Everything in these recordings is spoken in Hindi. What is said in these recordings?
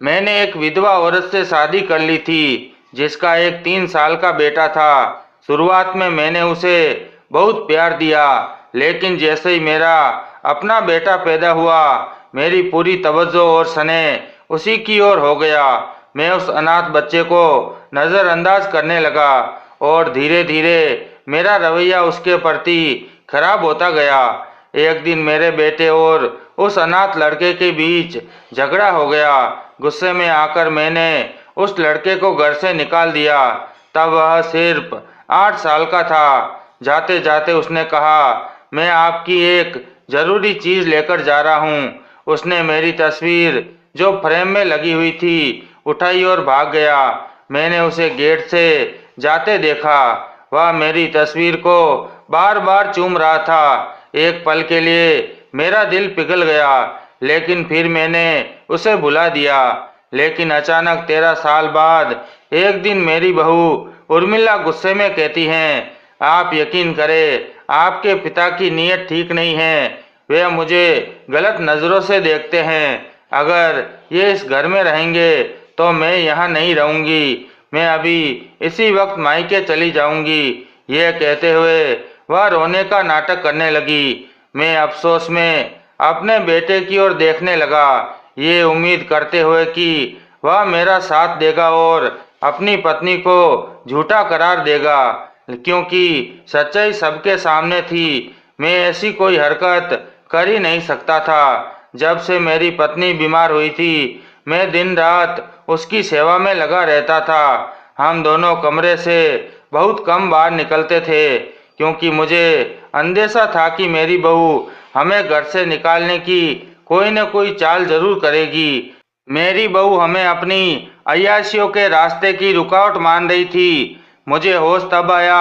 मैंने एक विधवा औरत से शादी कर ली थी जिसका एक 3 साल का बेटा था। शुरुआत में मैंने उसे बहुत प्यार दिया, लेकिन जैसे ही मेरा अपना बेटा पैदा हुआ, मेरी पूरी तवज्जो और स्नेह उसी की ओर हो गया। मैं उस अनाथ बच्चे को नज़रअंदाज करने लगा और धीरे धीरे मेरा रवैया उसके प्रति खराब होता गया। एक दिन मेरे बेटे और उस अनाथ लड़के के बीच झगड़ा हो गया। गुस्से में आकर मैंने उस लड़के को घर से निकाल दिया। तब वह सिर्फ 8 साल का था। जाते जाते उसने कहा, मैं आपकी एक जरूरी चीज लेकर जा रहा हूँ। उसने मेरी तस्वीर जो फ्रेम में लगी हुई थी उठाई और भाग गया। मैंने उसे गेट से जाते देखा। वह मेरी तस्वीर को बार बार चूम रहा था। एक पल के लिए मेरा दिल पिघल गया, लेकिन फिर मैंने उसे भुला दिया। लेकिन अचानक 13 साल बाद एक दिन मेरी बहू उर्मिला गुस्से में कहती हैं, आप यकीन करें, आपके पिता की नीयत ठीक नहीं है। वे मुझे गलत नज़रों से देखते हैं। अगर ये इस घर में रहेंगे तो मैं यहाँ नहीं रहूँगी। मैं अभी इसी वक्त मायके चली जाऊँगी। यह कहते हुए वह रोने का नाटक करने लगी। मैं अफसोस में अपने बेटे की ओर देखने लगा, ये उम्मीद करते हुए कि वह मेरा साथ देगा और अपनी पत्नी को झूठा करार देगा, क्योंकि सच्चाई सबके सामने थी। मैं ऐसी कोई हरकत कर ही नहीं सकता था। जब से मेरी पत्नी बीमार हुई थी, मैं दिन रात उसकी सेवा में लगा रहता था। हम दोनों कमरे से बहुत कम बाहर निकलते थे, क्योंकि मुझे अंदेशा था कि मेरी बहू हमें घर से निकालने की कोई न कोई चाल जरूर करेगी। मेरी बहू हमें अपनी अय्याशियों के रास्ते की रुकावट मान रही थी। मुझे होश तब आया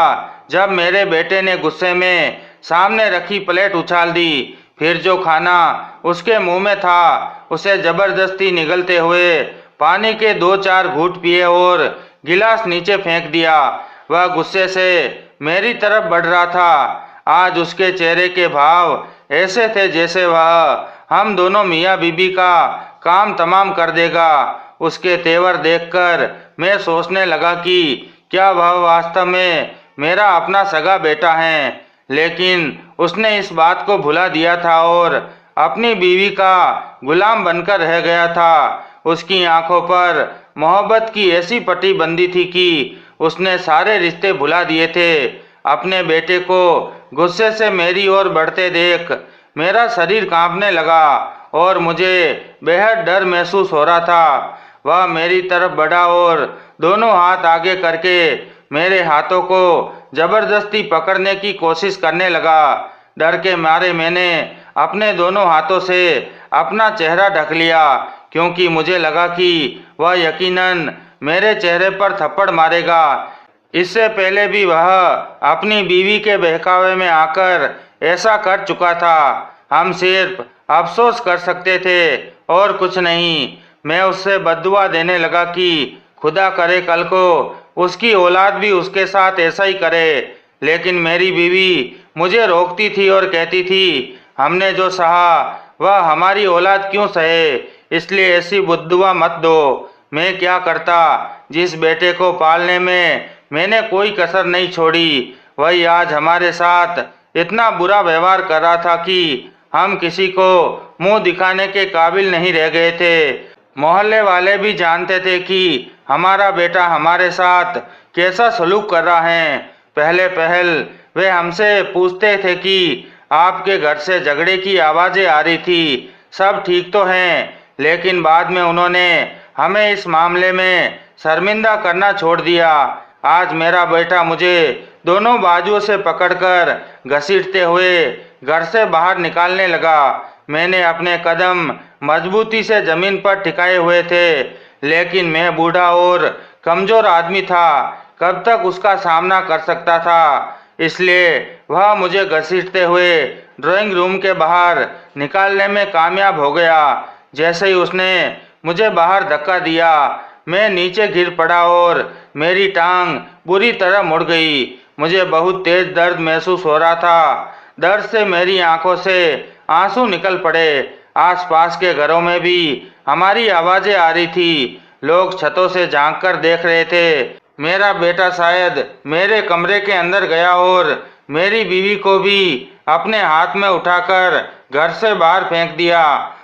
जब मेरे बेटे ने गुस्से में सामने रखी प्लेट उछाल दी। फिर जो खाना उसके मुंह में था उसे जबरदस्ती निगलते हुए पानी के 2-4 घूंट पिए और गिलास नीचे फेंक दिया। वह गुस्से से मेरी तरफ बढ़ रहा था। आज उसके चेहरे के भाव ऐसे थे जैसे वह हम दोनों मियाँ बीबी का काम तमाम कर देगा। उसके तेवर देखकर मैं सोचने लगा कि क्या वह वास्तव में मेरा अपना सगा बेटा है। लेकिन उसने इस बात को भुला दिया था और अपनी बीवी का गुलाम बनकर रह गया था। उसकी आंखों पर मोहब्बत की ऐसी पट्टी बंधी थी कि उसने सारे रिश्ते भुला दिए थे। अपने बेटे को गुस्से से मेरी ओर बढ़ते देख मेरा शरीर कांपने लगा और मुझे बेहद डर महसूस हो रहा था। वह मेरी तरफ बढ़ा और दोनों हाथ आगे करके मेरे हाथों को जबरदस्ती पकड़ने की कोशिश करने लगा। डर के मारे मैंने अपने दोनों हाथों से अपना चेहरा ढक लिया, क्योंकि मुझे लगा कि वह यकीनन मेरे चेहरे पर थप्पड़ मारेगा। इससे पहले भी वह अपनी बीवी के बहकावे में आकर ऐसा कर चुका था। हम सिर्फ अफसोस कर सकते थे और कुछ नहीं। मैं उससे बद्दुआ देने लगा कि खुदा करे कल को उसकी औलाद भी उसके साथ ऐसा ही करे। लेकिन मेरी बीवी मुझे रोकती थी और कहती थी, हमने जो सहा वह हमारी औलाद क्यों सहे, इसलिए ऐसी बद्दुआ मत दो। मैं क्या करता, जिस बेटे को पालने में मैंने कोई कसर नहीं छोड़ी, वही आज हमारे साथ इतना बुरा व्यवहार कर रहा था कि हम किसी को मुंह दिखाने के काबिल नहीं रह गए थे। मोहल्ले वाले भी जानते थे कि हमारा बेटा हमारे साथ कैसा सलूक कर रहा है। पहले पहल वे हमसे पूछते थे कि आपके घर से झगड़े की आवाज़ें आ रही थी, सब ठीक तो हैं। लेकिन बाद में उन्होंने हमें इस मामले में शर्मिंदा करना छोड़ दिया। आज मेरा बेटा मुझे दोनों बाजुओं से पकड़कर घसीटते हुए घर से बाहर निकालने लगा। मैंने अपने कदम मजबूती से जमीन पर टिकाए हुए थे, लेकिन मैं बूढ़ा और कमजोर आदमी था, कब तक उसका सामना कर सकता था। इसलिए वह मुझे घसीटते हुए ड्राइंग रूम के बाहर निकालने में कामयाब हो गया। जैसे ही उसने मुझे बाहर धक्का दिया, मैं नीचे गिर पड़ा और मेरी टांग बुरी तरह मुड़ गई। मुझे बहुत तेज दर्द महसूस हो रहा था। दर्द से मेरी आंखों से आंसू निकल पड़े। आसपास के घरों में भी हमारी आवाजें आ रही थी। लोग छतों से झांक कर देख रहे थे। मेरा बेटा शायद मेरे कमरे के अंदर गया और मेरी बीवी को भी अपने हाथ में उठाकर घर से बाहर फेंक दिया।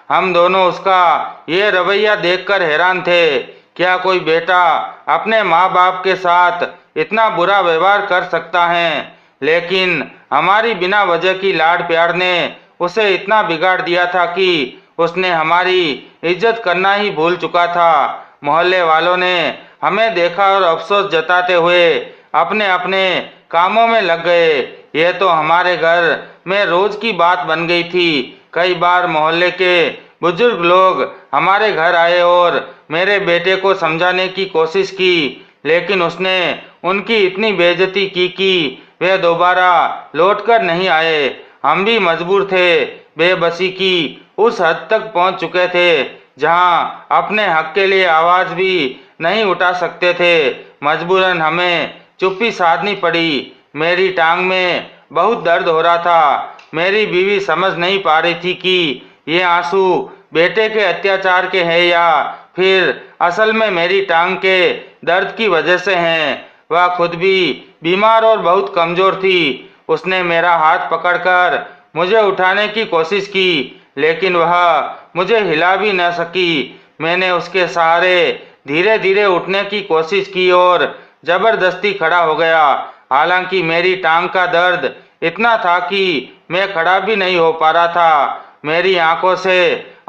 हम दोनों उसका ये रवैया देखकर हैरान थे। क्या कोई बेटा अपने माँ बाप के साथ इतना बुरा व्यवहार कर सकता है? लेकिन हमारी बिना वजह की लाड प्यार ने उसे इतना बिगाड़ दिया था कि उसने हमारी इज्जत करना ही भूल चुका था। मोहल्ले वालों ने हमें देखा और अफसोस जताते हुए अपने अपने कामों में लग गए। यह तो हमारे घर में रोज की बात बन गई थी। कई बार मोहल्ले के बुजुर्ग लोग हमारे घर आए और मेरे बेटे को समझाने की कोशिश की, लेकिन उसने उनकी इतनी बेइज्जती की कि वे दोबारा लौटकर नहीं आए। हम भी मजबूर थे। बेबसी की उस हद तक पहुंच चुके थे जहां अपने हक के लिए आवाज भी नहीं उठा सकते थे। मजबूरन हमें चुप्पी साधनी पड़ी। मेरी टांग में बहुत दर्द हो रहा था। मेरी बीवी समझ नहीं पा रही थी कि ये आंसू बेटे के अत्याचार के हैं या फिर असल में मेरी टांग के दर्द की वजह से हैं। वह खुद भी बीमार और बहुत कमजोर थी। उसने मेरा हाथ पकड़कर मुझे उठाने की कोशिश की, लेकिन वह मुझे हिला भी न सकी। मैंने उसके सहारे धीरे धीरे उठने की कोशिश की और जबरदस्ती खड़ा हो गया। हालांकि मेरी टांग का दर्द इतना था कि मैं खड़ा भी नहीं हो पा रहा था। मेरी आंखों से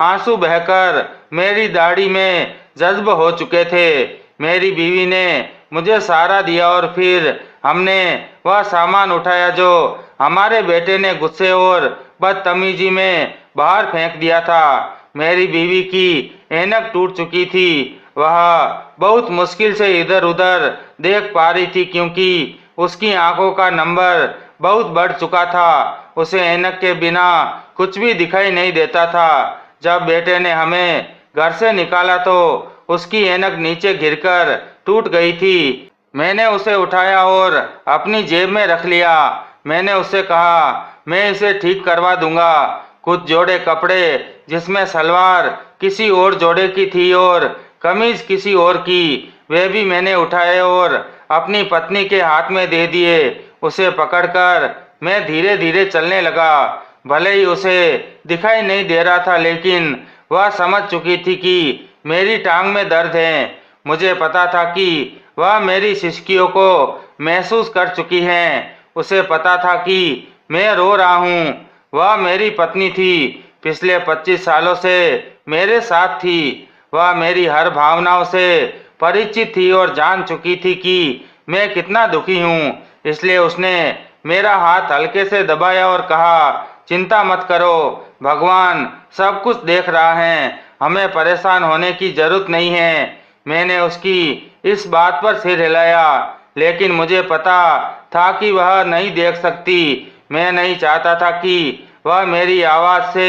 आंसू बहकर मेरी दाढ़ी में जज्ब हो चुके थे। मेरी बीवी ने मुझे सहारा दिया और फिर हमने वह सामान उठाया जो हमारे बेटे ने गुस्से और बदतमीजी में बाहर फेंक दिया था। मेरी बीवी की ऐनक टूट चुकी थी। वह बहुत मुश्किल से इधर उधर देख पा रही थी क्योंकि उसकी आंखों का नंबर बहुत बढ़ चुका था। उसे ऐनक के बिना कुछ भी दिखाई नहीं देता था। जब बेटे ने हमें घर से निकाला तो उसकी ऐनक नीचे गिरकर टूट गई थी। मैंने उसे उठाया और अपनी जेब में रख लिया। मैंने उससे कहा, मैं इसे ठीक करवा दूंगा। कुछ जोड़े कपड़े जिसमें सलवार किसी और जोड़े की थी और कमीज किसी और की, वे भी मैंने उठाए और अपनी पत्नी के हाथ में दे दिए। उसे पकड़कर मैं धीरे धीरे चलने लगा। भले ही उसे दिखाई नहीं दे रहा था, लेकिन वह समझ चुकी थी कि मेरी टांग में दर्द है। मुझे पता था कि वह मेरी सिसकियों को महसूस कर चुकी हैं। उसे पता था कि मैं रो रहा हूँ। वह मेरी पत्नी थी। पिछले 25 सालों से मेरे साथ थी। वह मेरी हर भावनाओं से परिचित थी और जान चुकी थी कि मैं कितना दुखी हूँ। इसलिए उसने मेरा हाथ हल्के से दबाया और कहा, चिंता मत करो, भगवान सब कुछ देख रहा है, हमें परेशान होने की जरूरत नहीं है। मैंने उसकी इस बात पर सिर हिलाया, लेकिन मुझे पता था कि वह नहीं देख सकती। मैं नहीं चाहता था कि वह मेरी आवाज से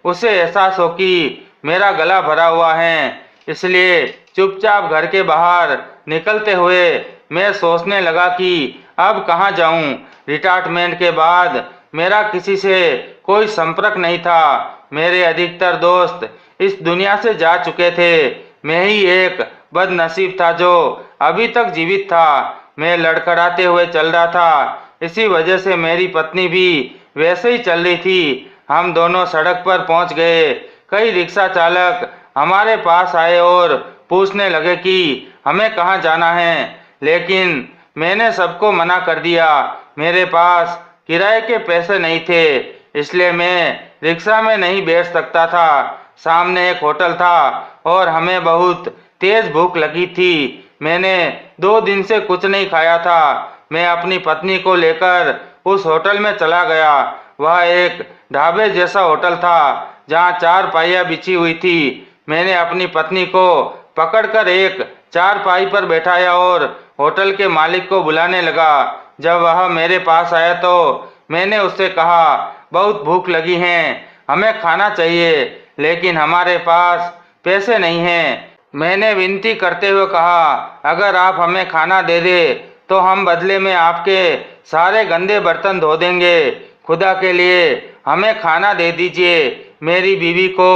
उसे एहसास हो कि मेरा गला भरा हुआ है। इसलिए चुपचाप घर के बाहर निकलते हुए मैं सोचने लगा कि अब कहाँ जाऊं। रिटायरमेंट के बाद मेरा किसी से कोई संपर्क नहीं था। मेरे अधिकतर दोस्त इस दुनिया से जा चुके थे। मैं ही एक बदनसीब था जो अभी तक जीवित था। मैं लड़खड़ाते हुए चल रहा था। इसी वजह से मेरी पत्नी भी वैसे ही चल रही थी। हम दोनों सड़क पर पहुंच गए। कई रिक्शा चालक हमारे पास आए और पूछने लगे कि हमें कहाँ जाना है, लेकिन मैंने सबको मना कर दिया। मेरे पास किराए के पैसे नहीं थे, इसलिए मैं रिक्शा में नहीं बैठ सकता था। सामने एक होटल था और हमें बहुत तेज भूख लगी थी। मैंने 2 दिन से कुछ नहीं खाया था। मैं अपनी पत्नी को लेकर उस होटल में चला गया। वह एक ढाबे जैसा होटल था जहाँ 4 पाइयाँ बिछी हुई थी। मैंने अपनी पत्नी को पकड़कर एक 4 पाई पर बैठाया और होटल के मालिक को बुलाने लगा। जब वह मेरे पास आया तो मैंने उससे कहा, बहुत भूख लगी है, हमें खाना चाहिए, लेकिन हमारे पास पैसे नहीं हैं। मैंने विनती करते हुए कहा, अगर आप हमें खाना दे दे तो हम बदले में आपके सारे गंदे बर्तन धो देंगे। खुदा के लिए हमें खाना दे दीजिए। मेरी बीवी को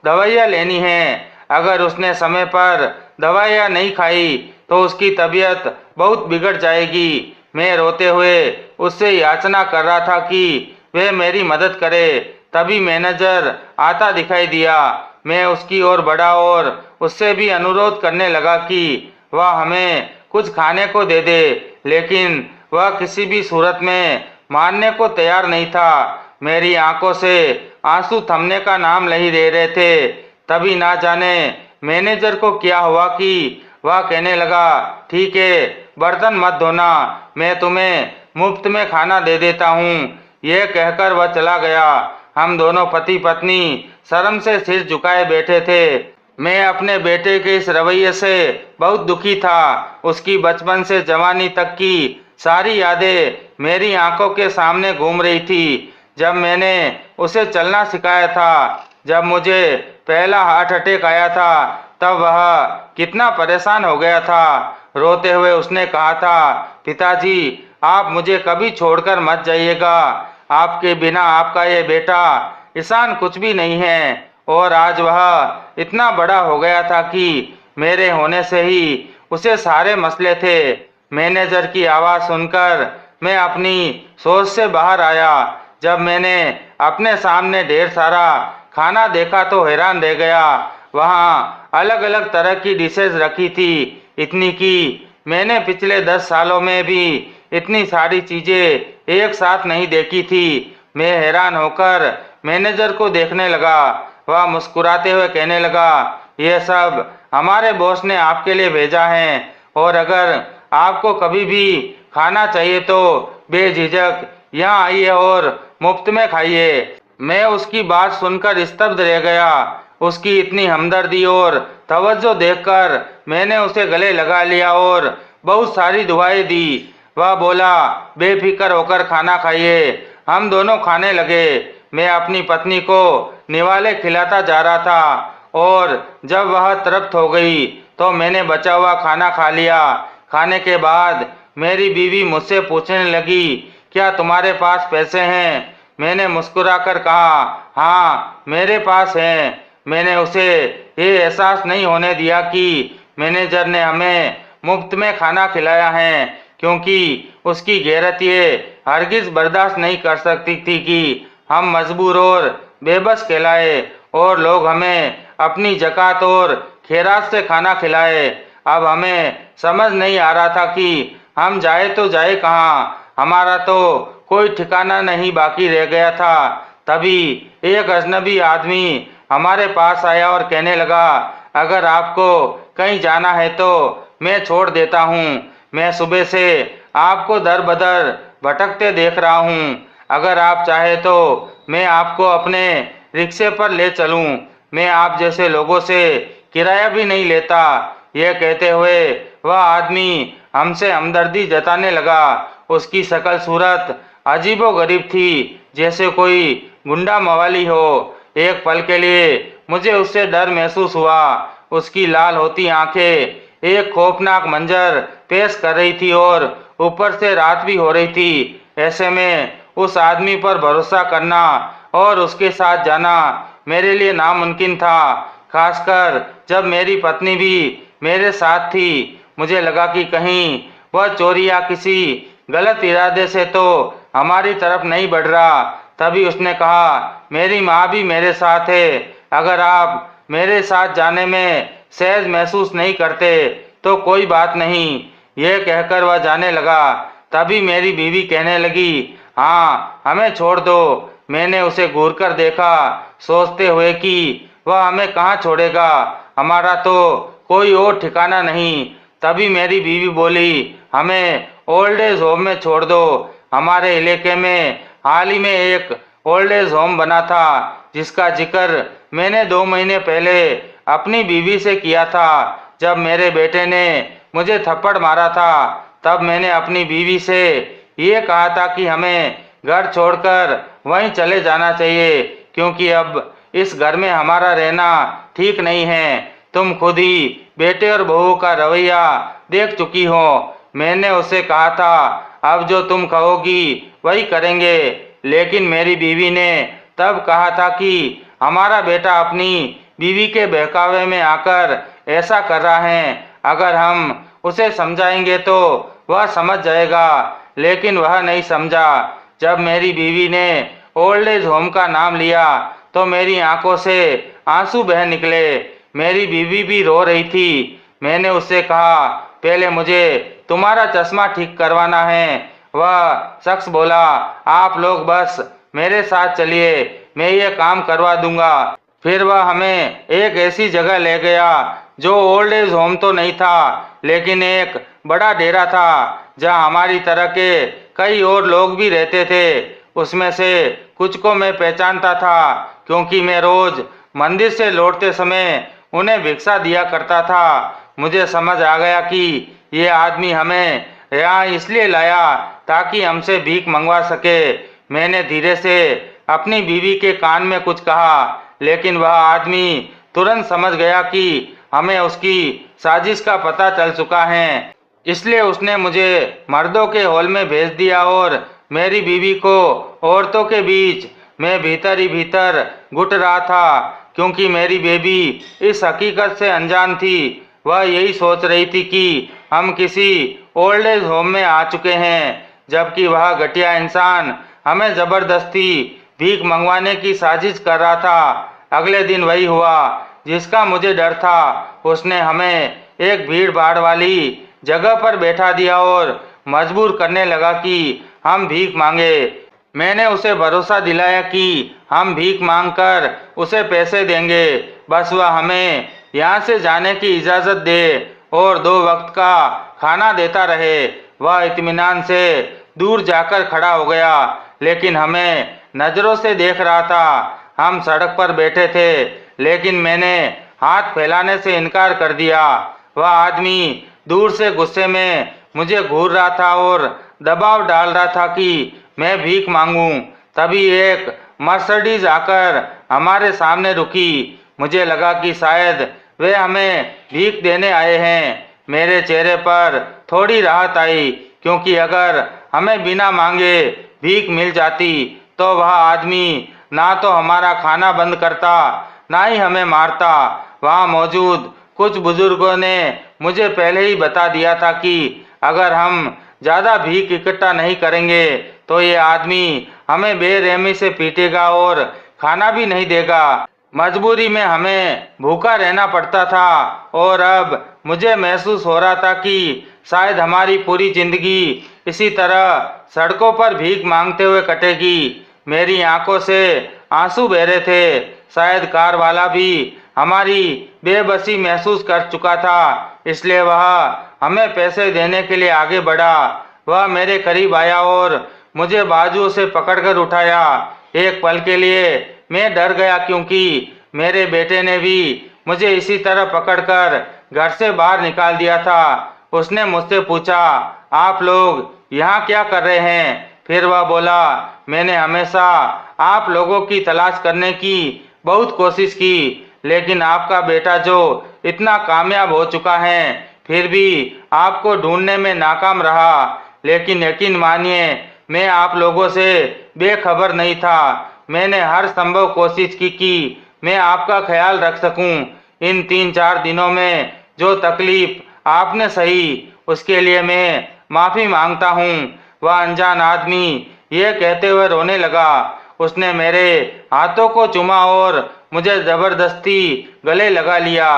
दवाइयाँ लेनी हैं। अगर उसने समय पर दवाइयाँ नहीं खाई तो उसकी तबीयत बहुत बिगड़ जाएगी। मैं रोते हुए उससे याचना कर रहा था कि वह मेरी मदद करे। तभी मैनेजर आता दिखाई दिया। मैं उसकी ओर बढ़ा और उससे भी अनुरोध करने लगा कि वह हमें कुछ खाने को दे दे, लेकिन वह किसी भी सूरत में मानने को तैयार नहीं था। मेरी आंखों से आंसू थमने का नाम नहीं ले रहे थे। तभी ना जाने मैनेजर को क्या हुआ कि वह कहने लगा, ठीक है, बर्तन मत धोना, मैं तुम्हें मुफ्त में खाना दे देता हूँ। यह कहकर वह चला गया। हम दोनों पति पत्नी शर्म से सिर झुकाए बैठे थे। मैं अपने बेटे के इस रवैये से बहुत दुखी था। उसकी बचपन से जवानी तक की सारी यादें मेरी आंखों के सामने घूम रही थी। जब मैंने उसे चलना सिखाया था, जब मुझे पहला हार्ट अटैक आया था, तब वह कितना परेशान हो गया था। रोते हुए उसने कहा था, पिताजी, आप मुझे कभी छोड़कर मत जाइएगा। आपके बिना आपका ये बेटा ईशान कुछ भी नहीं है। और आज वह इतना बड़ा हो गया था कि मेरे होने से ही उसे सारे मसले थे। मैनेजर की आवाज़ सुनकर मैं अपनी सोच से बाहर आया। जब मैंने अपने सामने ढेर सारा खाना देखा तो हैरान रह गया। वहाँ अलग अलग तरह की डिशेज रखी थी, इतनी कि मैंने पिछले 10 सालों में भी इतनी सारी चीज़ें एक साथ नहीं देखी थी। मैं हैरान होकर मैनेजर को देखने लगा। वह मुस्कुराते हुए कहने लगा, यह सब हमारे बॉस ने आपके लिए भेजा है, और अगर आपको कभी भी खाना चाहिए तो बेझिझक यहाँ आइए और मुफ्त में खाइए। मैं उसकी बात सुनकर स्तब्ध रह गया। उसकी इतनी हमदर्दी और तवज्जो देखकर मैंने उसे गले लगा लिया और बहुत सारी दुआएं दी। वह बोला, बेफिक्र होकर खाना खाइए। हम दोनों खाने लगे। मैं अपनी पत्नी को निवाले खिलाता जा रहा था, और जब वह तृप्त हो गई तो मैंने बचा हुआ खाना खा लिया। खाने के बाद मेरी बीवी मुझसे पूछने लगी, क्या तुम्हारे पास पैसे हैं? मैंने मुस्कुराकर कहा, हाँ, मेरे पास हैं। मैंने उसे ये एहसास नहीं होने दिया कि मैनेजर ने हमें मुफ्त में खाना खिलाया है, क्योंकि उसकी गैरत ये हरगिज बर्दाश्त नहीं कर सकती थी कि हम मजबूर और बेबस कहलाए और लोग हमें अपनी ज़कात और खैरात से खाना खिलाए। अब हमें समझ नहीं आ रहा था कि हम जाए तो जाए कहाँ। हमारा तो कोई ठिकाना नहीं बाकी रह गया था। तभी एक अजनबी आदमी हमारे पास आया और कहने लगा, अगर आपको कहीं जाना है तो मैं छोड़ देता हूँ। मैं सुबह से आपको दर बदर भटकते देख रहा हूँ। अगर आप चाहे तो मैं आपको अपने रिक्शे पर ले चलूँ। मैं आप जैसे लोगों से किराया भी नहीं लेता। यह कहते हुए वह आदमी हमसे हमदर्दी जताने लगा। उसकी शक्ल सूरत अजीबोगरीब थी, जैसे कोई गुंडा मवाली हो। एक पल के लिए मुझे उससे डर महसूस हुआ। उसकी लाल होती आंखें एक खौफनाक मंजर पेश कर रही थी और ऊपर से रात भी हो रही थी। ऐसे में उस आदमी पर भरोसा करना और उसके साथ जाना मेरे लिए नामुमकिन था, खासकर जब मेरी पत्नी भी मेरे साथ थी। मुझे लगा कि कहीं वह चोरी या किसी गलत इरादे से तो हमारी तरफ नहीं बढ़ रहा। तभी उसने कहा, मेरी माँ भी मेरे साथ है। अगर आप मेरे साथ जाने में सहज महसूस नहीं करते तो कोई बात नहीं। यह कहकर वह जाने लगा। तभी मेरी बीवी कहने लगी, हाँ, हमें छोड़ दो। मैंने उसे घूरकर देखा, सोचते हुए कि वह हमें कहाँ छोड़ेगा। हमारा तो कोई और ठिकाना नहीं। तभी मेरी बीवी बोली, हमें ओल्ड एज होम में छोड़ दो। हमारे इलाके में हाल ही में एक ओल्ड एज होम बना था, जिसका जिक्र मैंने 2 महीने पहले अपनी बीवी से किया था। जब मेरे बेटे ने मुझे थप्पड़ मारा था, तब मैंने अपनी बीवी से ये कहा था कि हमें घर छोड़कर वहीं चले जाना चाहिए, क्योंकि अब इस घर में हमारा रहना ठीक नहीं है। तुम खुद ही बेटे और बहू का रवैया देख चुकी हो। मैंने उसे कहा था, अब जो तुम कहोगी वही करेंगे, लेकिन मेरी बीवी ने तब कहा था कि हमारा बेटा अपनी बीवी के बहकावे में आकर ऐसा कर रहा है। अगर हम उसे समझाएंगे तो वह समझ जाएगा, लेकिन वह नहीं समझा। जब मेरी बीवी ने ओल्ड एज होम का नाम लिया तो मेरी आंखों से आंसू बह निकले। मेरी बीवी भी रो रही थी। मैंने उससे कहा, पहले मुझे तुम्हारा चश्मा ठीक करवाना है। वह शख्स बोला, आप लोग बस मेरे साथ चलिए, मैं ये काम करवा दूंगा। फिर वह हमें एक ऐसी जगह ले गया जो ओल्ड एज होम तो नहीं था, लेकिन एक बड़ा डेरा था जहां हमारी तरह के कई और लोग भी रहते थे। उसमें से कुछ को मैं पहचानता था, क्योंकि मैं रोज मंदिर से लौटते समय उन्हें भिक्षा दिया करता था। मुझे समझ आ गया कि ये आदमी हमें यहाँ इसलिए लाया ताकि हमसे भीख मंगवा सके। मैंने धीरे से अपनी बीवी के कान में कुछ कहा, लेकिन वह आदमी तुरंत समझ गया कि हमें उसकी साजिश का पता चल चुका है। इसलिए उसने मुझे मर्दों के हॉल में भेज दिया और मेरी बीवी को औरतों के बीच। मैं भीतर ही भीतर घुट रहा था, क्योंकि मेरी बेबी इस हकीकत से अनजान थी। वह यही सोच रही थी कि हम किसी ओल्ड एज होम में आ चुके हैं, जबकि वह घटिया इंसान हमें जबरदस्ती भीख मंगवाने की साजिश कर रहा था। अगले दिन वही हुआ जिसका मुझे डर था। उसने हमें एक भीड़ भाड़ वाली जगह पर बैठा दिया और मजबूर करने लगा कि हम भीख मांगे। मैंने उसे भरोसा दिलाया कि हम भीख मांगकर उसे पैसे देंगे, बस वह हमें यहाँ से जाने की इजाज़त दे और 2 वक्त का खाना देता रहे। वह इत्मीनान से दूर जाकर खड़ा हो गया, लेकिन हमें नज़रों से देख रहा था। हम सड़क पर बैठे थे, लेकिन मैंने हाथ फैलाने से इनकार कर दिया। वह आदमी दूर से गुस्से में मुझे घूर रहा था और दबाव डाल रहा था कि मैं भीख मांगूं। तभी एक मर्सिडीज आकर हमारे सामने रुकी। मुझे लगा कि शायद वे हमें भीख देने आए हैं। मेरे चेहरे पर थोड़ी राहत आई, क्योंकि अगर हमें बिना मांगे भीख मिल जाती तो वह आदमी ना तो हमारा खाना बंद करता, ना ही हमें मारता। वहाँ मौजूद कुछ बुजुर्गों ने मुझे पहले ही बता दिया था कि अगर हम ज़्यादा भीख इकट्ठा नहीं करेंगे तो ये आदमी हमें बेरहमी से पीटेगा और खाना भी नहीं देगा। मजबूरी में हमें भूखा रहना पड़ता था और अब मुझे महसूस हो रहा था कि शायद हमारी पूरी जिंदगी इसी तरह सड़कों पर भीख मांगते हुए कटेगी। मेरी आंखों से आंसू बह रहे थे। शायद कार वाला भी हमारी बेबसी महसूस कर चुका था, इसलिए वह हमें पैसे देने के लिए आगे बढ़ा। वह मेरे करीब आया और मुझे बाजुओं से पकड़कर उठाया। एक पल के लिए मैं डर गया, क्योंकि मेरे बेटे ने भी मुझे इसी तरह पकड़कर घर से बाहर निकाल दिया था। उसने मुझसे पूछा, आप लोग यहाँ क्या कर रहे हैं? फिर वह बोला, मैंने हमेशा आप लोगों की तलाश करने की बहुत कोशिश की, लेकिन आपका बेटा जो इतना कामयाब हो चुका है, फिर भी आपको ढूंढने में नाकाम रहा। लेकिन यकीन मानिए, मैं आप लोगों से बेखबर नहीं था। मैंने हर संभव कोशिश की कि मैं आपका ख्याल रख सकूं। इन 3-4 दिनों में जो तकलीफ आपने सही, उसके लिए मैं माफ़ी मांगता हूं। वह अनजान आदमी ये कहते हुए रोने लगा। उसने मेरे हाथों को चूमा और मुझे जबरदस्ती गले लगा लिया।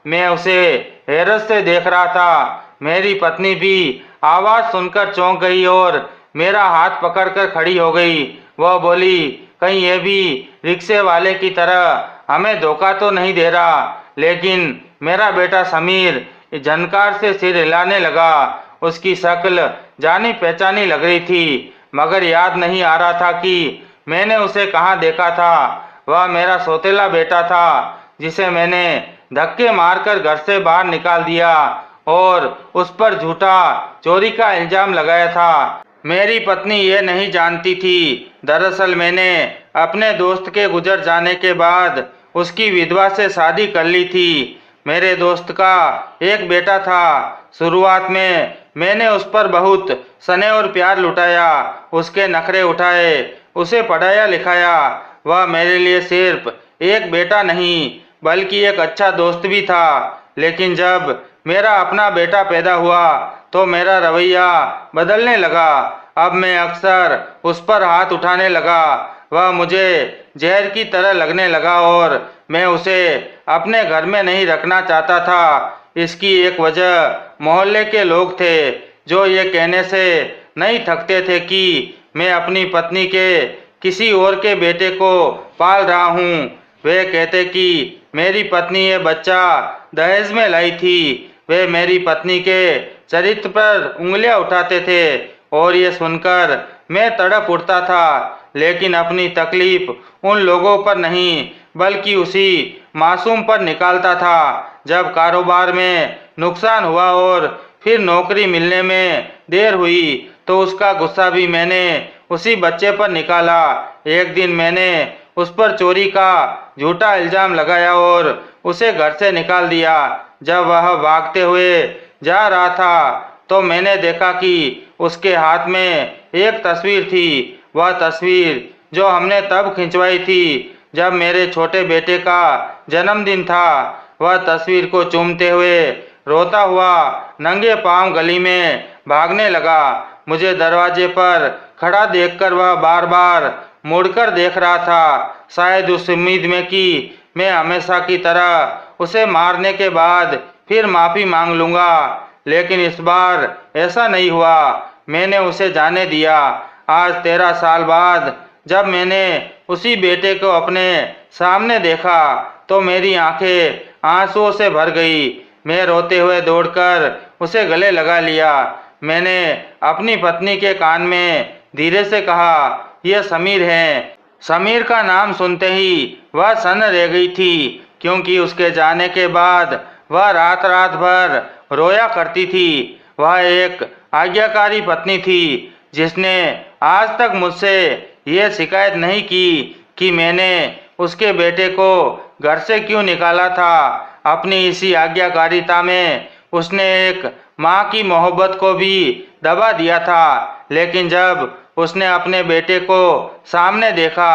मैं उसे हैरत से देख रहा था। मेरी पत्नी भी आवाज़ सुनकर चौंक गई और मेरा हाथ पकड़कर खड़ी हो गई। वह बोली, कहीं ये भी रिक्शे वाले की तरह हमें धोखा तो नहीं दे रहा? लेकिन मेरा बेटा समीर झनकार से सिर हिलाने लगा। उसकी शक्ल जानी पहचानी लग रही थी, मगर याद नहीं आ रहा था कि मैंने उसे कहाँ देखा था। वह मेरा सौतेला बेटा था, जिसे मैंने धक्के मारकर घर से बाहर निकाल दिया और उस पर झूठा चोरी का इल्जाम लगाया था। मेरी पत्नी ये नहीं जानती थी। दरअसल मैंने अपने दोस्त के गुजर जाने के बाद उसकी विधवा से शादी कर ली थी। मेरे दोस्त का एक बेटा था। शुरुआत में मैंने उस पर बहुत स्नेह और प्यार लुटाया, उसके नखरे उठाए, उसे पढ़ाया लिखाया। वह मेरे लिए सिर्फ एक बेटा नहीं बल्कि एक अच्छा दोस्त भी था। लेकिन जब मेरा अपना बेटा पैदा हुआ तो मेरा रवैया बदलने लगा। अब मैं अक्सर उस पर हाथ उठाने लगा। वह मुझे जहर की तरह लगने लगा और मैं उसे अपने घर में नहीं रखना चाहता था। इसकी एक वजह मोहल्ले के लोग थे जो ये कहने से नहीं थकते थे कि मैं अपनी पत्नी के किसी और के बेटे को पाल रहा हूँ। वे कहते कि मेरी पत्नी ये बच्चा दहेज में लाई थी। वे मेरी पत्नी के चरित्र पर उंगलियां उठाते थे और ये सुनकर मैं तड़प उठता था। लेकिन अपनी तकलीफ उन लोगों पर नहीं बल्कि उसी मासूम पर निकालता था। जब कारोबार में नुकसान हुआ और फिर नौकरी मिलने में देर हुई तो उसका गुस्सा भी मैंने उसी बच्चे पर निकाला। एक दिन मैंने उस पर चोरी का झूठा इल्जाम लगाया और उसे घर से निकाल दिया। जब वह भागते हुए जा रहा था तो मैंने देखा कि उसके हाथ में एक तस्वीर थी। वह तस्वीर जो हमने तब खिंचवाई थी जब मेरे छोटे बेटे का जन्मदिन था। वह तस्वीर को चूमते हुए रोता हुआ नंगे पांव गली में भागने लगा। मुझे दरवाजे पर खड़ा देखकर वह बार बार मुड़कर देख रहा था, शायद उस उम्मीद में कि मैं हमेशा की तरह उसे मारने के बाद फिर माफी मांग लूंगा। लेकिन इस बार ऐसा नहीं हुआ। मैंने उसे जाने दिया। आज 13 साल बाद जब मैंने उसी बेटे को अपने सामने देखा तो मेरी आंखें आंसुओं से भर गई। मैं रोते हुए दौड़कर उसे गले लगा लिया। मैंने अपनी पत्नी के कान में धीरे से कहा, यह समीर है। समीर का नाम सुनते ही वह सन्न रह गई थी, क्योंकि उसके जाने के बाद वह रात रात भर रोया करती थी। वह एक आज्ञाकारी पत्नी थी जिसने आज तक मुझसे ये शिकायत नहीं की कि मैंने उसके बेटे को घर से क्यों निकाला था। अपनी इसी आज्ञाकारिता में उसने एक माँ की मोहब्बत को भी दबा दिया था। लेकिन जब उसने अपने बेटे को सामने देखा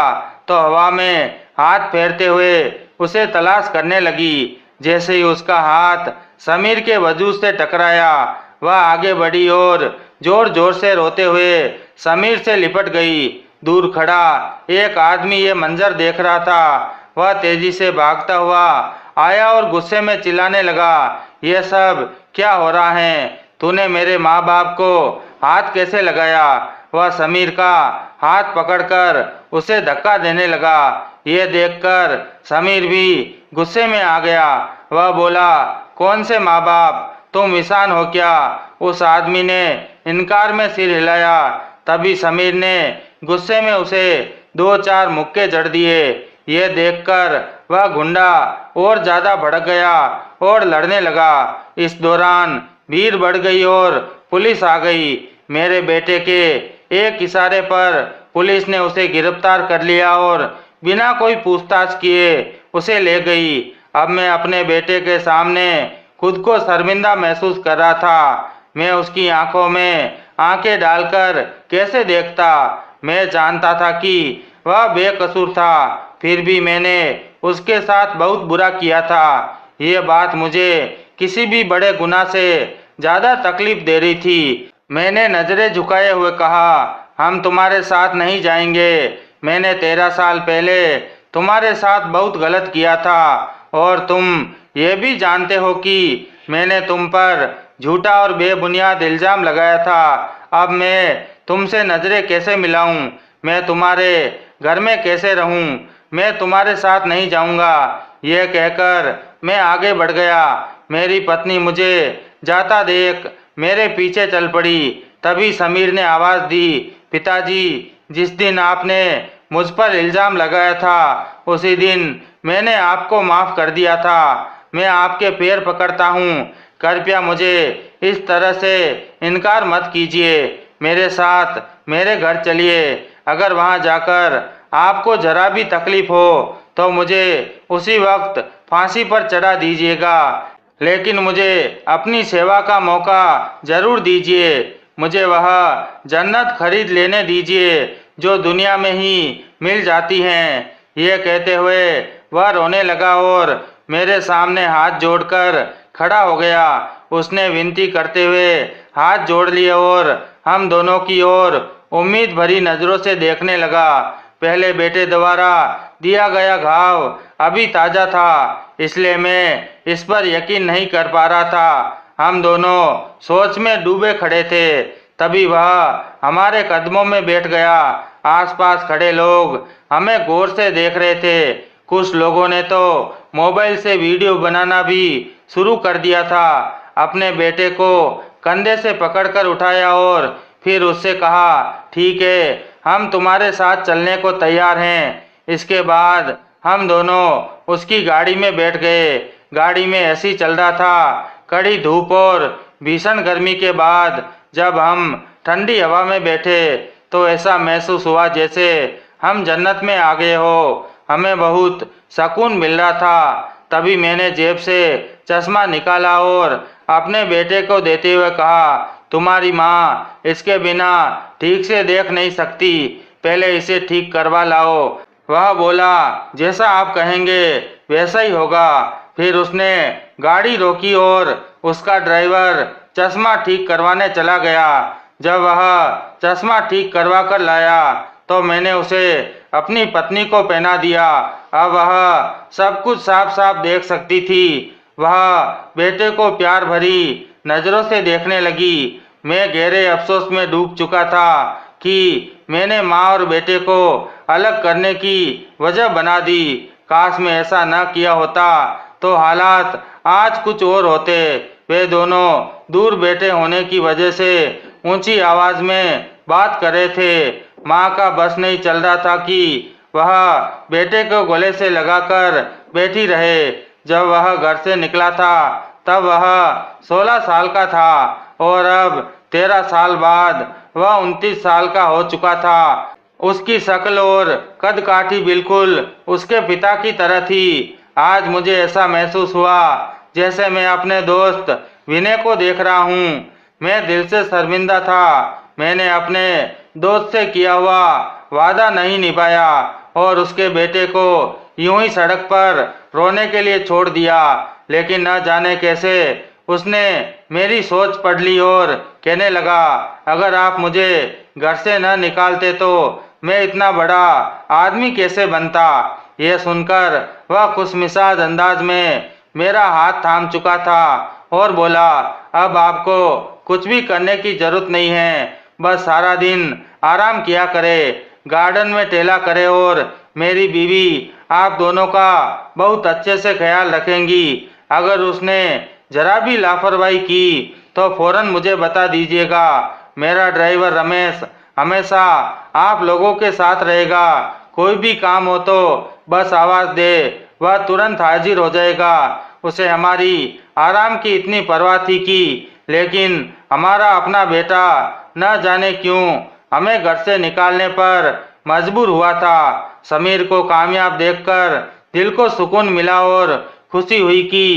तो हवा में हाथ फेरते हुए उसे तलाश करने लगी। जैसे ही उसका हाथ समीर के वजूद से टकराया, वह आगे बढ़ी और जोर जोर से रोते हुए समीर से लिपट गई। दूर खड़ा एक आदमी ये मंजर देख रहा था। वह तेजी से भागता हुआ आया और गुस्से में चिल्लाने लगा, यह सब क्या हो रहा है? तूने मेरे माँ बाप को हाथ कैसे लगाया? वह समीर का हाथ पकड़कर उसे धक्का देने लगा। यह देखकर समीर भी गुस्से में आ गया। वह बोला, कौन से माँ बाप? तुम इंसान हो क्या? उस आदमी ने इनकार में सिर हिलाया। तभी समीर ने गुस्से में उसे 2-4 मुक्के जड़ दिए। ये देखकर वह गुंडा और ज्यादा भड़क गया और लड़ने लगा। इस दौरान भीड़ बढ़ गई और पुलिस आ गई। मेरे बेटे के एक इशारे पर पुलिस ने उसे गिरफ्तार कर लिया और बिना कोई पूछताछ किए उसे ले गई। अब मैं अपने बेटे के सामने खुद को शर्मिंदा महसूस कर रहा था। मैं उसकी आंखों में आंखें डालकर कैसे देखता? मैं जानता था कि वह बेकसूर था, फिर भी मैंने उसके साथ बहुत बुरा किया था। ये बात मुझे किसी भी बड़े गुनाह से ज्यादा तकलीफ दे रही थी। मैंने नजरें झुकाए हुए कहा, हम तुम्हारे साथ नहीं जाएंगे। मैंने 13 साल पहले तुम्हारे साथ बहुत गलत किया था और तुम ये भी जानते हो कि मैंने तुम पर झूठा और बेबुनियाद इल्जाम लगाया था। अब मैं तुमसे नजरें कैसे मिलाऊं? मैं तुम्हारे घर में कैसे रहूं? मैं तुम्हारे साथ नहीं जाऊंगा। यह कहकर मैं आगे बढ़ गया। मेरी पत्नी मुझे जाता देख मेरे पीछे चल पड़ी। तभी समीर ने आवाज दी, पिताजी, जिस दिन आपने मुझ पर इल्जाम लगाया था उसी दिन मैंने आपको माफ कर दिया था। मैं आपके पैर पकड़ता हूँ, कृपया मुझे इस तरह से इनकार मत कीजिए। मेरे साथ मेरे घर चलिए। अगर वहाँ जाकर आपको जरा भी तकलीफ हो तो मुझे उसी वक्त फांसी पर चढ़ा दीजिएगा, लेकिन मुझे अपनी सेवा का मौका जरूर दीजिए। मुझे वह जन्नत खरीद लेने दीजिए जो दुनिया में ही मिल जाती हैं। ये कहते हुए वह रोने लगा और मेरे सामने हाथ जोड़कर खड़ा हो गया। उसने विनती करते हुए हाथ जोड़ लिए और हम दोनों की ओर उम्मीद भरी नजरों से देखने लगा। पहले बेटे द्वारा दिया गया घाव अभी ताजा था, इसलिए मैं इस पर यकीन नहीं कर पा रहा था। हम दोनों सोच में डूबे खड़े थे। तभी वह हमारे कदमों में बैठ गया। आसपास खड़े लोग हमें गौर से देख रहे थे। कुछ लोगों ने तो मोबाइल से वीडियो बनाना भी शुरू कर दिया था। अपने बेटे को कंधे से पकड़कर उठाया और फिर उससे कहा, ठीक है, हम तुम्हारे साथ चलने को तैयार हैं। इसके बाद हम दोनों उसकी गाड़ी में बैठ गए। गाड़ी में एसी चल रहा था। कड़ी धूप और भीषण गर्मी के बाद जब हम ठंडी हवा में बैठे तो ऐसा महसूस हुआ जैसे हम जन्नत में आ गए हो। हमें बहुत सुकून मिल रहा था। तभी मैंने जेब से चश्मा निकाला और अपने बेटे को देते हुए कहा, तुम्हारी माँ इसके बिना ठीक से देख नहीं सकती, पहले इसे ठीक करवा लाओ। वह बोला, जैसा आप कहेंगे वैसा ही होगा। फिर उसने गाड़ी रोकी और उसका ड्राइवर चश्मा ठीक करवाने चला गया। जब वह चश्मा ठीक करवा कर लाया तो मैंने उसे अपनी पत्नी को पहना दिया। अब वह सब कुछ साफ साफ देख सकती थी। वह बेटे को प्यार भरी नजरों से देखने लगी। मैं गहरे अफसोस में डूब चुका था कि मैंने माँ और बेटे को अलग करने की वजह बना दी। काश मैं ऐसा न किया होता तो हालात आज कुछ और होते। वे दोनों दूर बैठे होने की वजह से ऊंची आवाज में बात कर रहे थे। माँ का बस नहीं चल रहा था कि वह बेटे को गले से लगाकर बैठी रहे। जब वह घर से निकला था तब वह 16 साल का था और अब 13 साल बाद वह 29 साल का हो चुका था। उसकी शक्ल और कद-काठी बिल्कुल उसके पिता की तरह थी। आज मुझे ऐसा महसूस हुआ जैसे मैं अपने दोस्त विनय को देख रहा हूँ। मैं दिल से शर्मिंदा था। मैंने अपने दोस्त से किया हुआ वादा नहीं निभाया और उसके बेटे को यूं ही सड़क पर रोने के लिए छोड़ दिया। लेकिन न जाने कैसे उसने मेरी सोच पढ़ ली और कहने लगा, अगर आप मुझे घर से न निकालते तो मैं इतना बड़ा आदमी कैसे बनता। यह सुनकर वह खुशमिजाज अंदाज में मेरा हाथ थाम चुका था और बोला, अब आपको कुछ भी करने की जरूरत नहीं है, बस सारा दिन आराम किया करे, गार्डन में टहला करे और मेरी बीवी आप दोनों का बहुत अच्छे से ख्याल रखेंगी। अगर उसने जरा भी लापरवाही की तो फौरन मुझे बता दीजिएगा। मेरा ड्राइवर रमेश हमेशा आप लोगों के साथ रहेगा। कोई भी काम हो तो बस आवाज दे, वह तुरंत हाजिर हो जाएगा। उसे हमारी आराम की इतनी परवाह थी कि लेकिन हमारा अपना बेटा न जाने क्यों हमें घर से निकालने पर मजबूर हुआ था। समीर को कामयाब देखकर दिल को सुकून मिला और खुशी हुई कि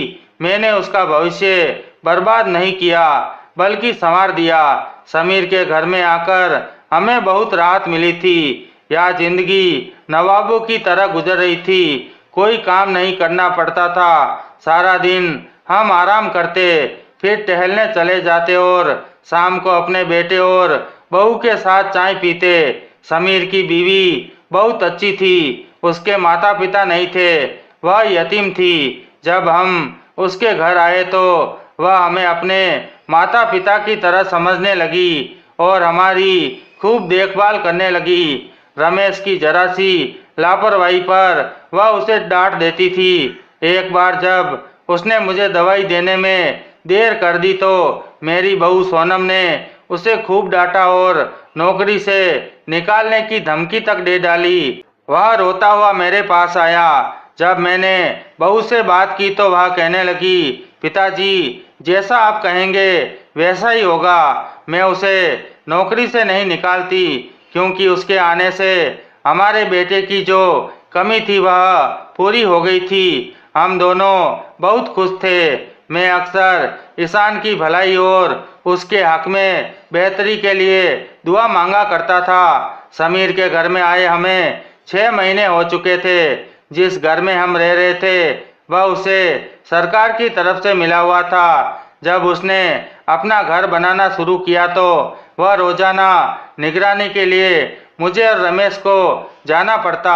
मैंने उसका भविष्य बर्बाद नहीं किया बल्कि संवार दिया। समीर के घर में आकर हमें बहुत राहत मिली थी। यह जिंदगी नवाबों की तरह गुजर रही थी। कोई काम नहीं करना पड़ता था। सारा दिन हम आराम करते, फिर टहलने चले जाते और शाम को अपने बेटे और बहू के साथ चाय पीते। समीर की बीवी बहुत अच्छी थी। उसके माता पिता नहीं थे, वह यतीम थी। जब हम उसके घर आए तो वह हमें अपने माता पिता की तरह समझने लगी और हमारी खूब देखभाल करने लगी। रमेश की जरा सी लापरवाही पर वह उसे डांट देती थी। एक बार जब उसने मुझे दवाई देने में देर कर दी तो मेरी बहू सोनम ने उसे खूब डांटा और नौकरी से निकालने की धमकी तक दे डाली। वह रोता हुआ मेरे पास आया। जब मैंने बहू से बात की तो वह कहने लगी, पिताजी जैसा आप कहेंगे वैसा ही होगा। मैं उसे नौकरी से नहीं निकालती क्योंकि उसके आने से हमारे बेटे की जो कमी थी वह पूरी हो गई थी। हम दोनों बहुत खुश थे। मैं अक्सर ईशान की भलाई और उसके हक में बेहतरी के लिए दुआ मांगा करता था। समीर के घर में आए हमें 6 महीने हो चुके थे। जिस घर में हम रह रहे थे वह उसे सरकार की तरफ से मिला हुआ था। जब उसने अपना घर बनाना शुरू किया तो वह रोजाना निगरानी के लिए मुझे और रमेश को जाना पड़ता,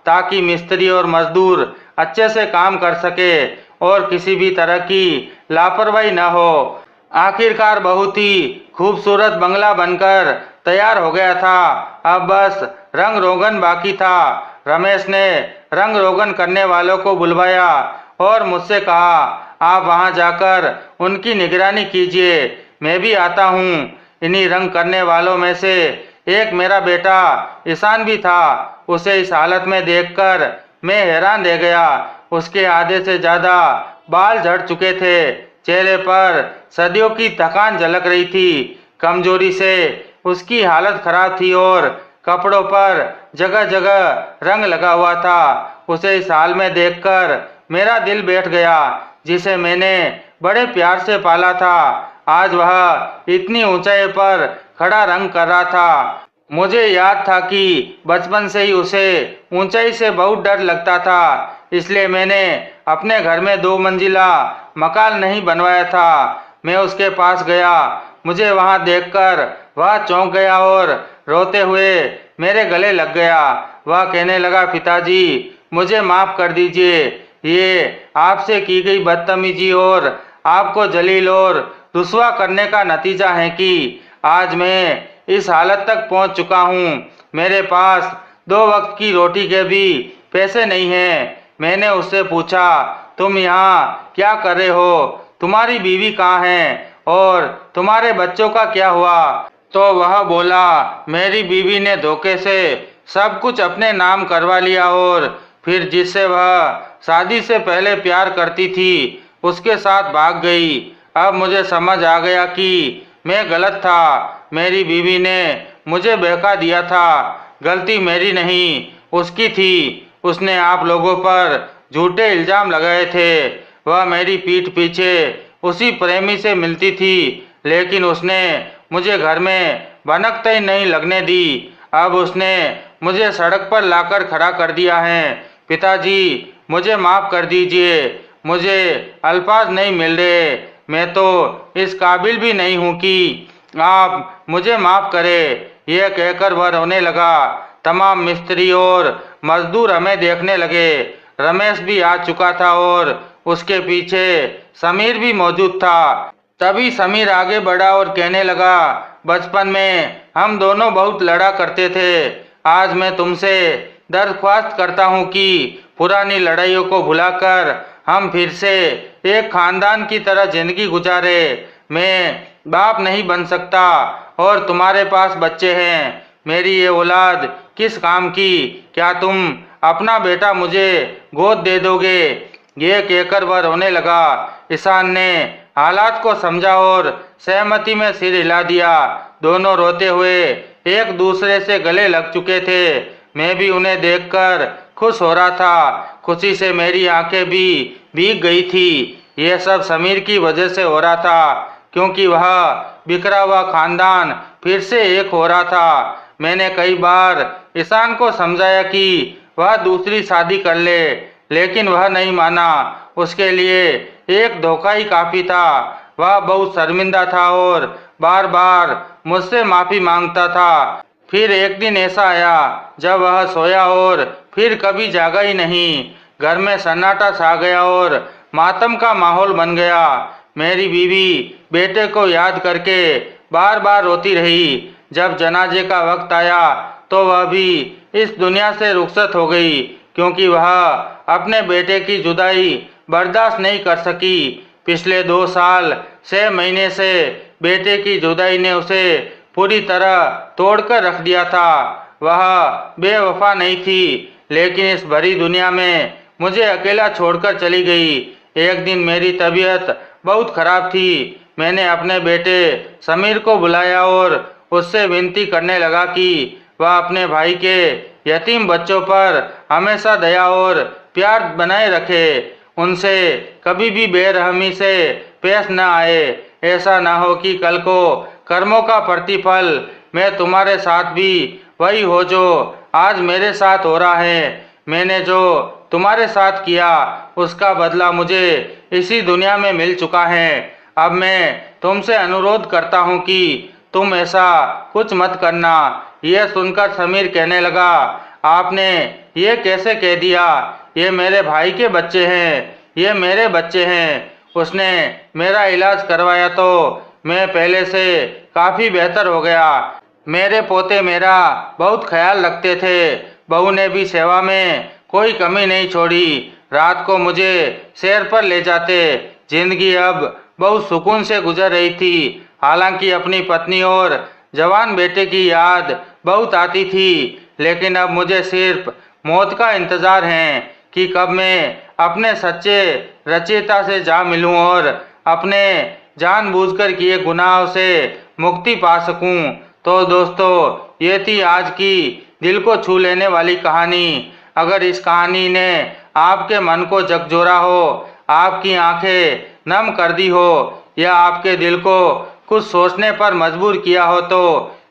ताकि मिस्त्री और मजदूर अच्छे से काम कर सके और किसी भी तरह की लापरवाही न हो। आखिरकार बहुत ही खूबसूरत बंगला बनकर तैयार हो गया था। अब बस रंग रोगन बाकी था। रमेश ने रंग रोगन करने वालों को बुलवाया और मुझसे कहा, आप वहां जाकर उनकी निगरानी कीजिए, मैं भी आता हूँ। इन्हीं रंग करने वालों में से एक मेरा बेटा ईशान भी था। उसे इस हालत में देखकर मैं हैरान रह गया। उसके आधे से ज्यादा बाल झड़ चुके थे, चेहरे पर सदियों की थकान झलक रही थी। कमजोरी से उसकी हालत खराब थी और कपड़ों पर जगह जगह रंग लगा हुआ था। उसे इस हाल में देखकर मेरा दिल बैठ गया, जिसे मैंने बड़े प्यार से पाला था। आज वह इतनी ऊंचाई पर खड़ा रंग कर रहा था। मुझे याद था कि बचपन से ही उसे ऊंचाई से बहुत डर लगता था, इसलिए मैंने अपने घर में 2 मंजिला मकान नहीं बनवाया था। मैं उसके पास गया। मुझे वहां देखकर वह चौंक गया और रोते हुए मेरे गले लग गया। वह कहने लगा, पिताजी मुझे माफ कर दीजिए, ये आपसे की गई बदतमीजी और आपको जलील और रुस्वा करने का नतीजा है कि आज मैं इस हालत तक पहुंच चुका हूं। मेरे पास 2 वक्त की रोटी के भी पैसे नहीं हैं। मैंने उससे पूछा, तुम यहाँ क्या कर रहे हो? तुम्हारी बीवी कहाँ है और तुम्हारे बच्चों का क्या हुआ? तो वह बोला, मेरी बीवी ने धोखे से सब कुछ अपने नाम करवा लिया और फिर जिससे वह शादी से पहले प्यार करती थी उसके साथ भाग गई। अब मुझे समझ आ गया कि मैं गलत था। मेरी बीवी ने मुझे बहका दिया था। गलती मेरी नहीं, उसकी थी। उसने आप लोगों पर झूठे इल्जाम लगाए थे। वह मेरी पीठ पीछे उसी प्रेमी से मिलती थी, लेकिन उसने मुझे घर में भनक ही नहीं लगने दी। अब उसने मुझे सड़क पर लाकर खड़ा कर दिया है। पिताजी मुझे माफ कर दीजिए, मुझे अल्फाज नहीं मिल रहे। मैं तो इस काबिल भी नहीं हूँ कि आप मुझे माफ करें। यह कहकर वह रोने लगा। तमाम मिस्त्री और मजदूर हमें देखने लगे। रमेश भी आ चुका था और उसके पीछे समीर भी मौजूद था। तभी समीर आगे बढ़ा और कहने लगा, बचपन में हम दोनों बहुत लड़ा करते थे। आज मैं तुमसे दरख्वास्त करता हूँ कि पुरानी लड़ाइयों को भुलाकर हम फिर से एक खानदान की तरह जिंदगी गुजारे। मैं बाप नहीं बन सकता और तुम्हारे पास बच्चे हैं। मेरी ये औलाद किस काम की? क्या तुम अपना बेटा मुझे गोद दे दोगे? ये कहकर वह रोने लगा। ईशान ने हालात को समझा और सहमति में सिर हिला दिया। दोनों रोते हुए एक दूसरे से गले लग चुके थे। मैं भी उन्हें देखकर खुश हो रहा था। खुशी से मेरी आंखें भी भीग गई थी। यह सब समीर की वजह से हो रहा था, क्योंकि वह बिखरा हुआ खानदान फिर से एक हो रहा था। मैंने कई बार ईशान को समझाया कि वह दूसरी शादी कर ले, लेकिन वह नहीं माना। उसके लिए एक धोखा ही काफी था। वह बहुत शर्मिंदा था और बार बार मुझसे माफी मांगता था। फिर एक दिन ऐसा आया जब वह सोया और फिर कभी जागा ही नहीं। घर में सन्नाटा छा गया और मातम का माहौल बन गया। मेरी बीवी बेटे को याद करके बार बार रोती रही। जब जनाजे का वक्त आया तो वह भी इस दुनिया से रुखसत हो गई, क्योंकि वह अपने बेटे की जुदाई बर्दाश्त नहीं कर सकी। पिछले 2 साल 6 महीने से बेटे की जुदाई ने उसे पूरी तरह तोड़कर रख दिया था। वह बेवफा नहीं थी, लेकिन इस भरी दुनिया में मुझे अकेला छोड़कर चली गई। एक दिन मेरी तबीयत बहुत खराब थी। मैंने अपने बेटे समीर को बुलाया और उससे विनती करने लगा कि वह अपने भाई के यतीम बच्चों पर हमेशा दया और प्यार बनाए रखे। उनसे कभी भी बेरहमी से पेश न आए। ऐसा न हो कि कल को कर्मों का प्रतिफल मैं तुम्हारे साथ भी वही हो जो आज मेरे साथ हो रहा है। मैंने जो तुम्हारे साथ किया उसका बदला मुझे इसी दुनिया में मिल चुका है। अब मैं तुमसे अनुरोध करता हूँ कि तुम ऐसा कुछ मत करना। यह सुनकर समीर कहने लगा, आपने ये कैसे कह दिया? ये मेरे भाई के बच्चे हैं, ये मेरे बच्चे हैं। उसने मेरा इलाज करवाया तो मैं पहले से काफ़ी बेहतर हो गया। मेरे पोते मेरा बहुत ख्याल रखते थे। बहू ने भी सेवा में कोई कमी नहीं छोड़ी। रात को मुझे सैर पर ले जाते। जिंदगी अब बहुत सुकून से गुजर रही थी। हालांकि अपनी पत्नी और जवान बेटे की याद बहुत आती थी, लेकिन अब मुझे सिर्फ मौत का इंतजार है कि कब मैं अपने सच्चे रचयिता से जा मिलूं और अपने जानबूझकर किए गुनाहों से मुक्ति पा सकूं। तो दोस्तों, ये थी आज की दिल को छू लेने वाली कहानी। अगर इस कहानी ने आपके मन को झकझोरा हो, आपकी आंखें नम कर दी हो या आपके दिल को कुछ सोचने पर मजबूर किया हो तो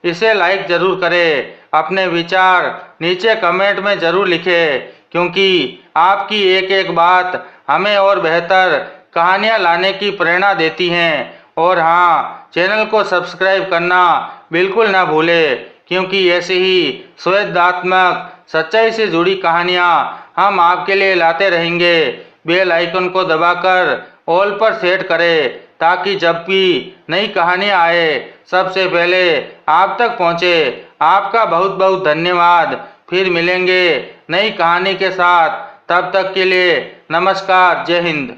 इसे लाइक जरूर करें। अपने विचार नीचे कमेंट में जरूर लिखें, क्योंकि आपकी एक एक बात हमें और बेहतर कहानियाँ लाने की प्रेरणा देती हैं। और हाँ, चैनल को सब्सक्राइब करना बिल्कुल ना भूलें, क्योंकि ऐसी ही संवेदनात्मक सच्चाई से जुड़ी कहानियाँ हम आपके लिए लाते रहेंगे। बेल आइकन को दबाकर ऑल पर सेट करें, ताकि जब भी नई कहानियाँ आए सबसे पहले आप तक पहुँचे। आपका बहुत बहुत धन्यवाद। फिर मिलेंगे नई कहानी के साथ। तब तक के लिए नमस्कार। जय हिंद।